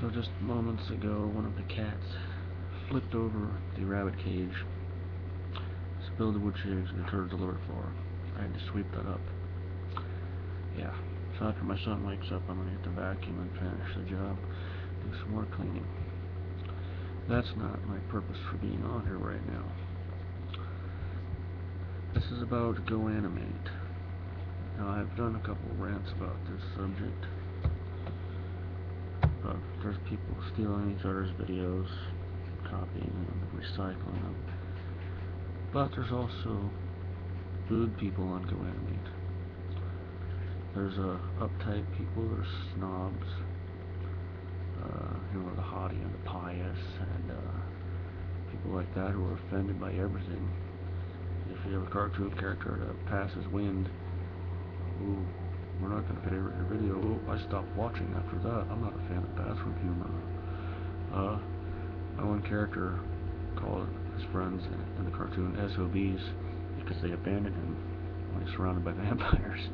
So just moments ago, one of the cats flipped over the rabbit cage, spilled the wood chips, and returned to the litter floor. I had to sweep that up. Yeah, so after my son wakes up, I'm going to get the vacuum and finish the job, do some more cleaning. That's not my purpose for being on here right now. This is about GoAnimate. Now, I've done a couple rants about this subject. There's people stealing each other's videos, copying them, recycling them. But there's also good people on GoAnimate. There's uptight people, there's snobs, the haughty and the pious, and people like that who are offended by everything. If you have a cartoon character that passes wind, ooh, we're not going to favorite your video. Ooh, I stopped watching after that. I'm not a fan of bathroom humor. My one character called his friends in the cartoon SOBs because they abandoned him when he's surrounded by vampires.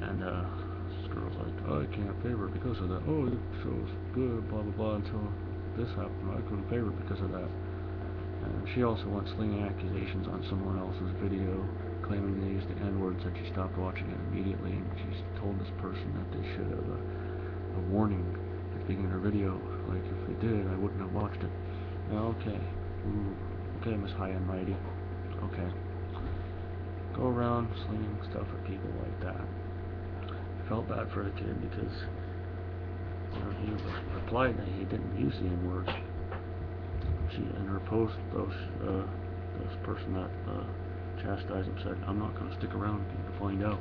And this girl's like, oh, I can't favor it because of that. Oh, it show's good, blah blah blah, until this happened. I couldn't favor it because of that. And she also went slinging accusations on someone else's video, claiming they used the N-word, said she stopped watching it immediately, and she told this person that they should have a warning at the beginning of her video. Like, if they did, I wouldn't have watched it. Now, okay. Ooh. Okay, Miss High and Mighty. Okay. Go around slinging stuff at people like that. I felt bad for the kid because he replied that he didn't use the N-word. In her post, this person that chastised him said, I'm not going to stick around to find out.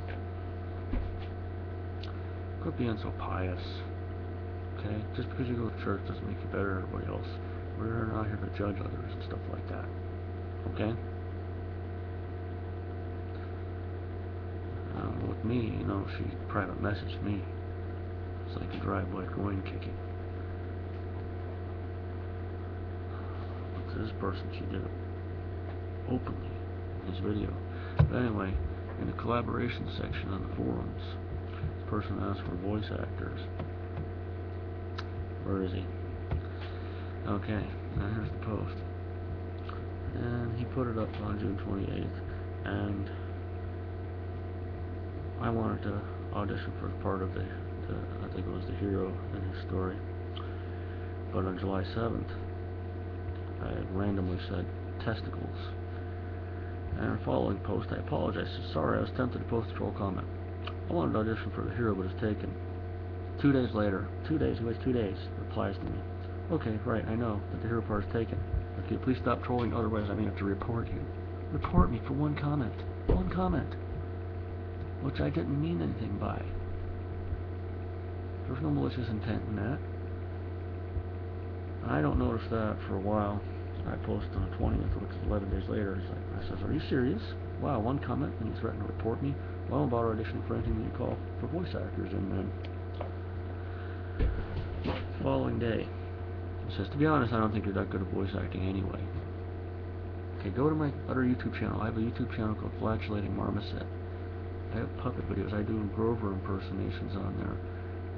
Quit being so pious. Okay? Just because you go to church doesn't make you better than everybody else. We're not here to judge others and stuff like that. Okay? With me, she private messaged me. It's like a drive-by coin kicking. But to this person, she did it openly in his video. But anyway, in the collaboration section on the forums, this person asked for voice actors. Where is he? Okay, now here's the post. And he put it up on June 28th, and I wanted to audition for part of the I think it was the hero in his story. But on July 7th, I randomly said testicles. And in the following post, I apologize. Sorry, I was tempted to post a troll comment. I wanted to audition for the hero, but it's taken. 2 days later, he waits 2 days, replies to me. Okay, right, I know that the hero part is taken. But can you please stop trolling, otherwise I may have to report you. Report me for one comment. One comment. Which I didn't mean anything by. There was no malicious intent in that. I don't notice that for a while. I posted on the 20th, which is 11 days later. I says, are you serious? Wow, one comment, and you threatened to report me? Well, I'm about auditioning for anything that you call for voice actors. And then the following day, he says, to be honest, I don't think you're that good at voice acting anyway. Okay, go to my other YouTube channel. I have a YouTube channel called Flatulating Marmoset. I have puppet videos. I do Grover impersonations on there.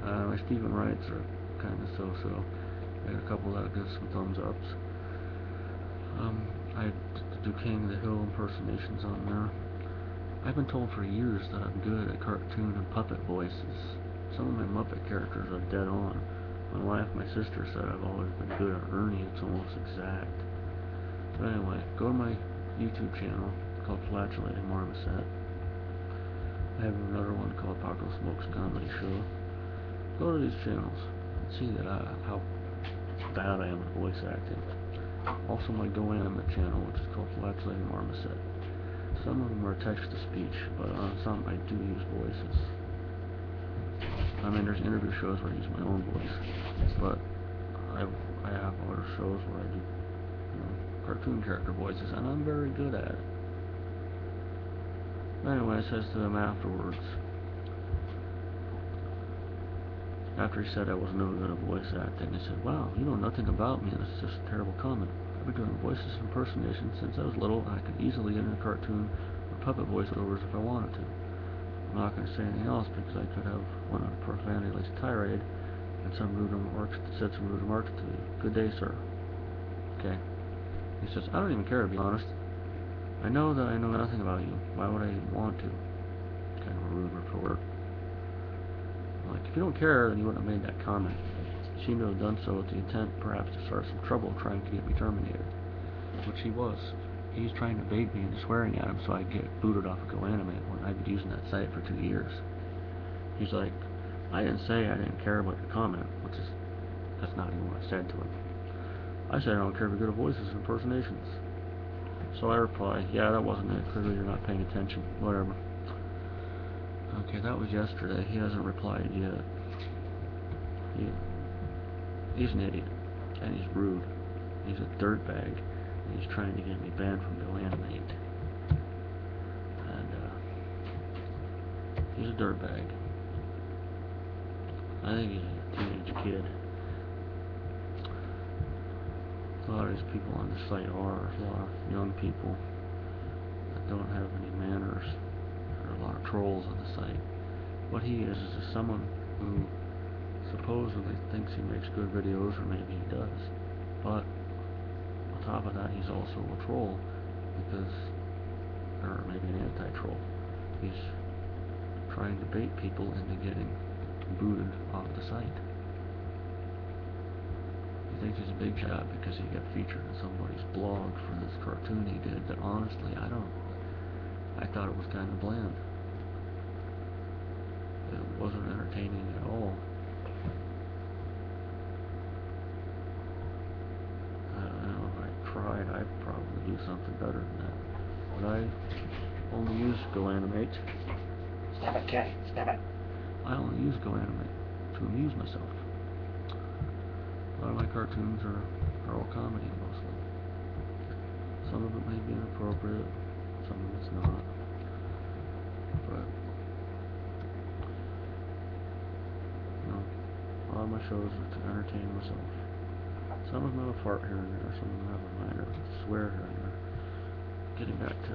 My Stephen Wrights are kind of so-so. I got a couple that get some thumbs ups. I do King of the Hill impersonations on there. I've been told for years that I'm good at cartoon and puppet voices. Some of my Muppet characters are dead on. My wife, my sister said I've always been good at Ernie. It's almost exact. But anyway, go to my YouTube channel called Flatulating Marmoset. I have another one called Paco Smokes Comedy Show. Go to these channels and see that how bad I am at voice acting. Also my GoAnimate channel, which is called Flatulating Marmoset. Some of them are text-to-speech, but on some I do use voices. I mean, there's interview shows where I use my own voice, but I have other shows where I do cartoon character voices, and I'm very good at it. Anyway, it says to them afterwards, after he said I was no good at voice acting, he said, wow, you know nothing about me, and it's just a terrible comment. I've been doing voices and impersonations since I was little, and I could easily get in a cartoon or puppet voiceovers if I wanted to. I'm not going to say anything else because I could have went on a profanity-laced tirade and said some rude remarks to me. Good day, sir. Okay. He says, I don't even care, to be honest. I know that I know nothing about you. Why would I even want to? Kind of a rude retort. Like, if you don't care, then you wouldn't have made that comment. You seem to have done so with the intent, perhaps, to start some trouble trying to get me terminated. Which he was. He's trying to bait me into swearing at him so I'd get booted off of GoAnimate when I've been using that site for 2 years. He's like, I didn't say I didn't care about your comment, that's not even what I said to him. I said I don't care if you're good at voices and impersonations. So I reply, yeah, that wasn't it. Clearly you're not paying attention. Whatever. Okay, that was yesterday. He hasn't replied yet. He's an idiot. And he's rude. He's a dirtbag. And he's trying to get me banned from GoAnimate. And, he's a dirtbag. I think he's a teenage kid. A lot of these people on the site are a lot of young people that don't have any manners. There are a lot of trolls on the site. What he is someone who supposedly thinks he makes good videos, or maybe he does. But on top of that, he's also a troll or maybe an anti-troll. He's trying to bait people into getting booted off the site. He thinks he's a big shot because he got featured in somebody's blog for this cartoon he did that honestly, I thought it was kind of bland. It wasn't entertaining at all. I don't know, if I tried, I'd probably do something better than that. But I only use GoAnimate. Stop it, kid, stop it. I only use GoAnimate to amuse myself. A lot of my cartoons are all comedy, mostly. Some of it may be inappropriate, some of it's not. But, a lot of my shows are to entertain myself. Some of them have a fart here and there, some of them have a minor swear here and there. Getting back to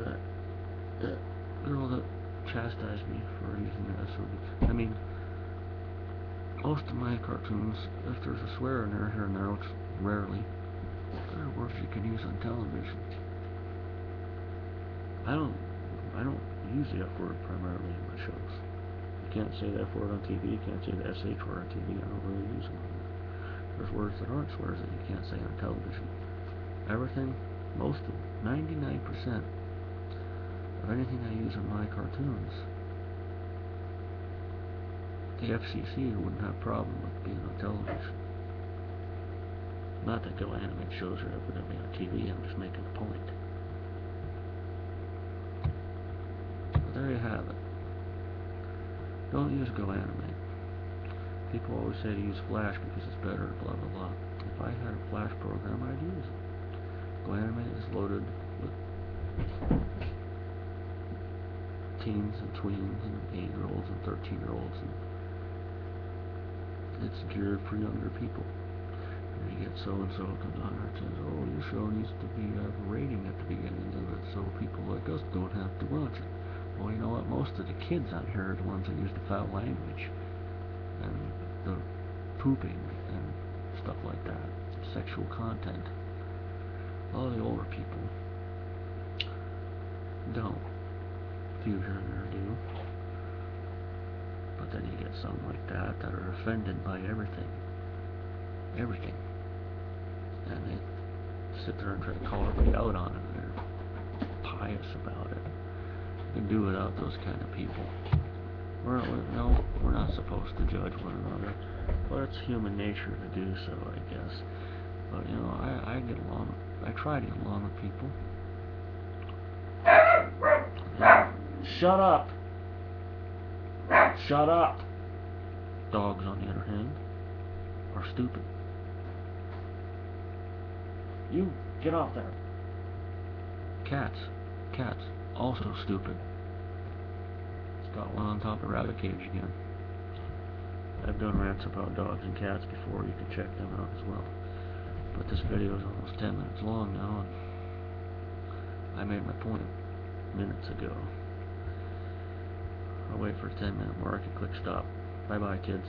that girl that chastised me for using the SOB. I mean, most of my cartoons, if there's a swear in there here and there, which rarely, there are words you can use on television. I don't use the F word primarily in my shows. You can't say the F word on TV, you can't say the SH word on TV, I don't really use them. There's words that aren't swears that you can't say on television. Everything, most of 99% of anything I use in my cartoons, the FCC wouldn't have a problem with being on television. Not that GoAnimate shows are ever going to be on TV, I'm just making a point. But there you have it. Don't use GoAnimate. People always say to use Flash because it's better, blah blah blah. If I had a Flash program, I'd use it. GoAnimate is loaded with teens and tweens and 8-year-olds and 13-year-olds, and it's geared for younger people. And you get so-and-so comes on there and says, oh, your show needs to have a rating at the beginning of it so people like us don't have to watch it. Well, you know what? Most of the kids on here are the ones that use the foul language and the pooping and stuff like that. Sexual content. All the older people don't. Few here and there do. But then you get some like that are offended by everything. Everything. And they sit there and try to call everybody out on it, and they're pious about it. You can do without those kind of people. We're not supposed to judge one another, but it's human nature to do so, I guess. But I get along. I try to get along with people. Shut up! Shut up! Dogs, on the other hand, are stupid. You get off there. Cats, also stupid. It's got one on top of the rabbit cage again. I've done rants about dogs and cats before. You can check them out as well. But this video is almost 10 minutes long now, and I made my point minutes ago. I'll wait for the 10-minute mark and click stop. Bye bye, kids.